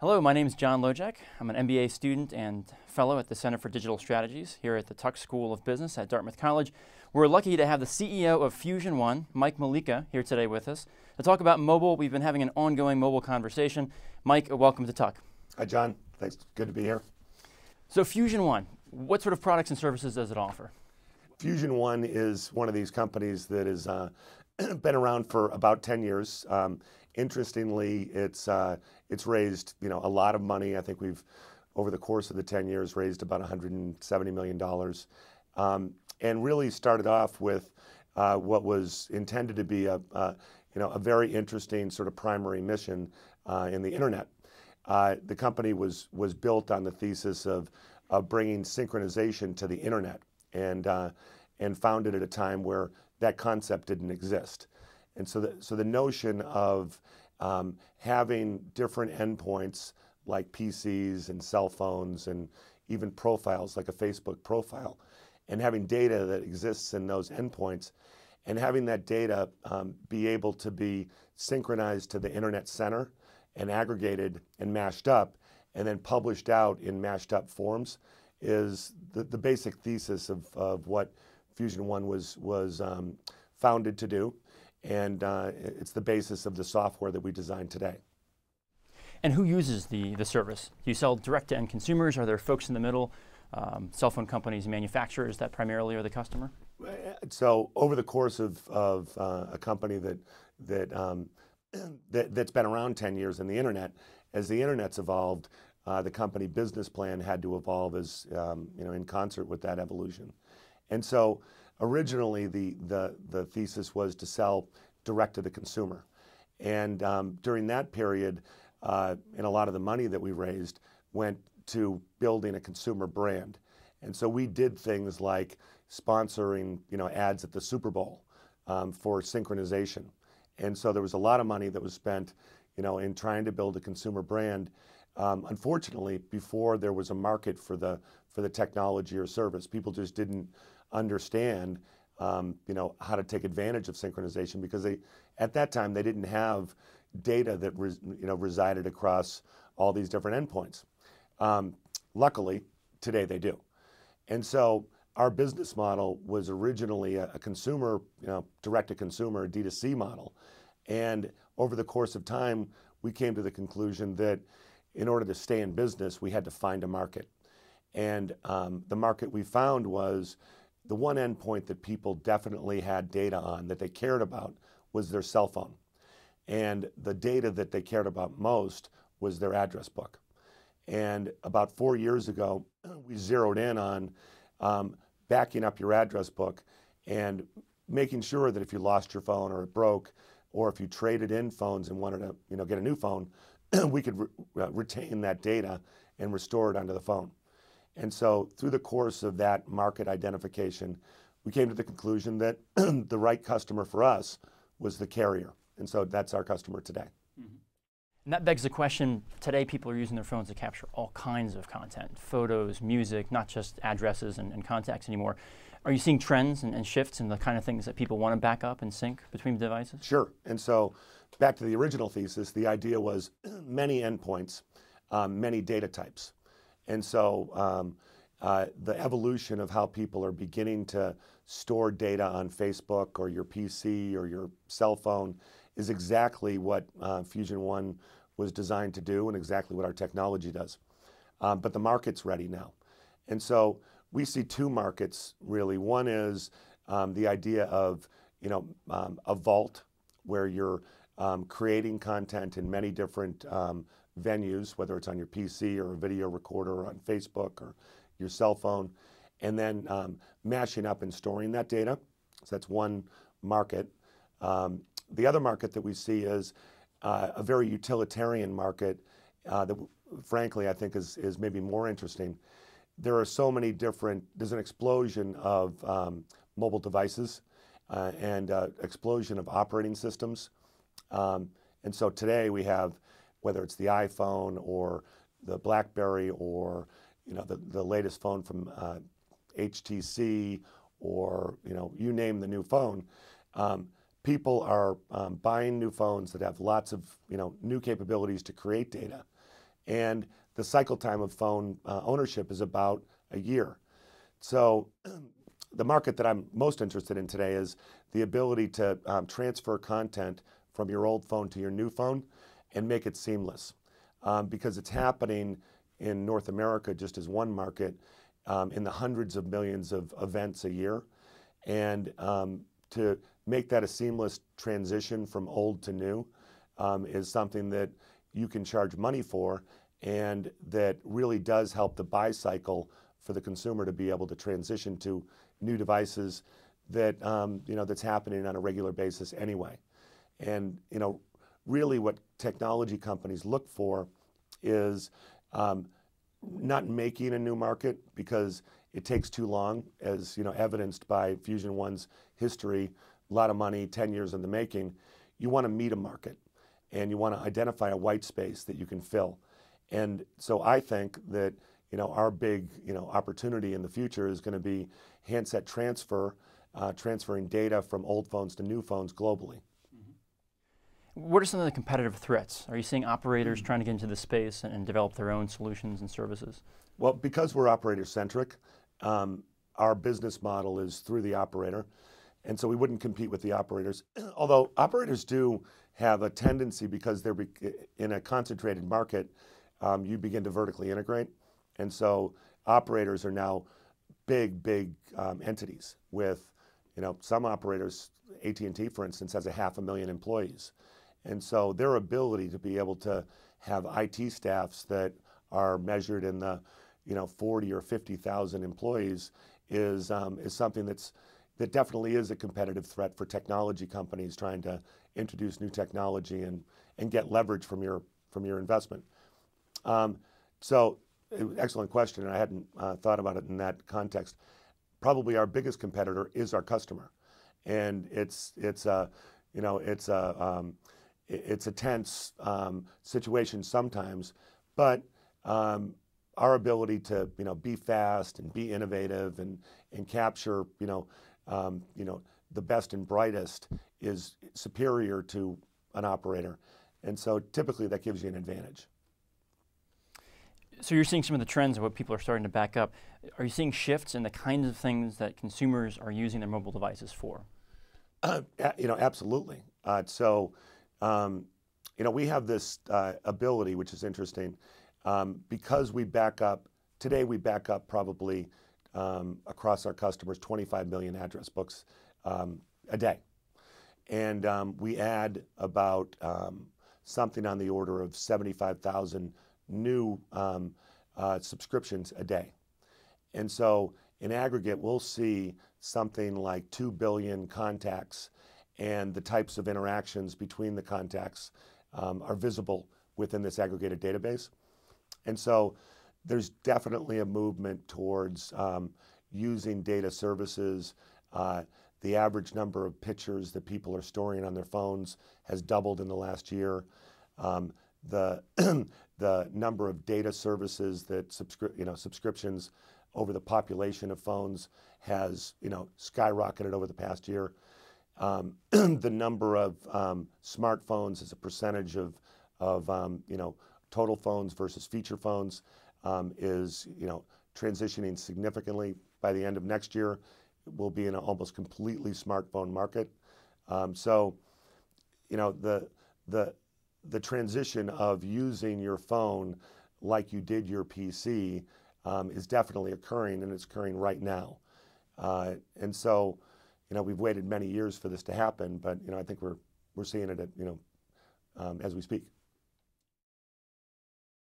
Hello, my name is John Lojak. I'm an MBA student and fellow at the Center for Digital Strategies here at the Tuck School of Business at Dartmouth College. We're lucky to have the CEO of FusionOne, Mike Mulica, here today with us to talk about mobile. We've been having an ongoing mobile conversation. Mike, welcome to Tuck. Hi, John. Thanks. Good to be here. So FusionOne, what sort of products and services does it offer? FusionOne is one of these companies that has been around for about 10 years. Interestingly, it's raised a lot of money. I think we've, over the course of the 10 years, raised about $170 million, and really started off with what was intended to be a very interesting sort of primary mission in the internet. The company was built on the thesis of bringing synchronization to the internet, and founded at a time where that concept didn't exist. And so the notion of having different endpoints like PCs and cell phones and even profiles like a Facebook profile, and having data that exists in those endpoints, and having that data be able to be synchronized to the internet center and aggregated and mashed up and then published out in mashed up forms is the basic thesis of what FusionOne was founded to do. And it's the basis of the software that we design today. And who uses the service? Do you sell direct to end consumers? Are there folks in the middle, cell phone companies, manufacturers that primarily are the customer? So over the course of a company that's been around 10 years in the internet, as the internet's evolved, the company business plan had to evolve as in concert with that evolution. And so originally, the thesis was to sell direct to the consumer. And during that period, and a lot of the money that we raised went to building a consumer brand. And so we did things like sponsoring ads at the Super Bowl for synchronization. And so there was a lot of money that was spent in trying to build a consumer brand. Unfortunately, before there was a market for the technology or service, people just didn't understand how to take advantage of synchronization, because at that time they didn't have data that resided across all these different endpoints. Luckily, today they do. And so our business model was originally a consumer, direct-to-consumer, D2C model. And over the course of time, we came to the conclusion that in order to stay in business, we had to find a market. And the market we found was the one endpoint that people definitely had data on, that they cared about, was their cell phone. And the data that they cared about most was their address book. And about 4 years ago, we zeroed in on backing up your address book and making sure that if you lost your phone or it broke, or if you traded in phones and wanted to get a new phone, we could retain that data and restore it onto the phone. And so through the course of that market identification, we came to the conclusion that the right customer for us was the carrier. And so that's our customer today. Mm-hmm. And that begs the question, today people are using their phones to capture all kinds of content, photos, music, not just addresses and contacts anymore. Are you seeing trends and shifts in the kind of things that people want to back up and sync between devices? Sure. And so back to the original thesis, the idea was many endpoints, many data types. And so the evolution of how people are beginning to store data on Facebook or your PC or your cell phone is exactly what FusionOne was designed to do, and exactly what our technology does. But the market's ready now. And so we see two markets, really. One is the idea of a vault where you're creating content in many different venues, whether it's on your PC or a video recorder or on Facebook or your cell phone, and then mashing up and storing that data. So that's one market. The other market that we see is a very utilitarian market that, frankly, I think is maybe more interesting. There are so many different, there's an explosion of mobile devices and explosion of operating systems. And so today we have, whether it's the iPhone or the BlackBerry or the latest phone from HTC, or you name the new phone, people are buying new phones that have lots of new capabilities to create data, and the cycle time of phone ownership is about a year. So the market that I'm most interested in today is the ability to transfer content from your old phone to your new phone and make it seamless, because it's happening in North America just as one market in the hundreds of millions of events a year. And to make that a seamless transition from old to new is something that you can charge money for, and that really does help the buy cycle for the consumer to be able to transition to new devices that that's happening on a regular basis anyway. And really what technology companies look for is not making a new market, because it takes too long, as evidenced by FusionOne's history, a lot of money, 10 years in the making. You want to meet a market, and you want to identify a white space that you can fill. And so I think that our big opportunity in the future is going to be handset transfer, transferring data from old phones to new phones globally. What are some of the competitive threats? Are you seeing operators trying to get into the space and develop their own solutions and services? Well, because we're operator-centric, our business model is through the operator, and so we wouldn't compete with the operators. Although operators do have a tendency, because they're in a concentrated market, you begin to vertically integrate. And so operators are now big entities with, some operators, AT&T, for instance, has 500,000 employees. And so their ability to be able to have IT staffs that are measured in the 40 or 50,000 employees is something that definitely is a competitive threat for technology companies trying to introduce new technology and get leverage from your investment. So excellent question, and I hadn't thought about it in that context. Probably our biggest competitor is our customer, and it's a tense situation sometimes, but our ability to be fast and be innovative and capture the best and brightest is superior to an operator, and so typically that gives you an advantage. So you're seeing some of the trends of what people are starting to back up. Are you seeing shifts in the kinds of things that consumers are using their mobile devices for? Absolutely. So we have this ability, which is interesting, because we back up. Today we back up probably across our customers 25 million address books a day, and we add about something on the order of 75,000 new subscriptions a day. And so in aggregate, we'll see something like 2 billion contacts, and the types of interactions between the contacts are visible within this aggregated database. And so there's definitely a movement towards using data services. The average number of pictures that people are storing on their phones has doubled in the last year. The number of data services that subscriptions over the population of phones has skyrocketed over the past year. The number of smartphones as a percentage of total phones versus feature phones is transitioning significantly. By the end of next year, we'll be in an almost completely smartphone market. So the transition of using your phone like you did your PC is definitely occurring, and it's occurring right now. And so, we've waited many years for this to happen, but I think we're seeing it as we speak.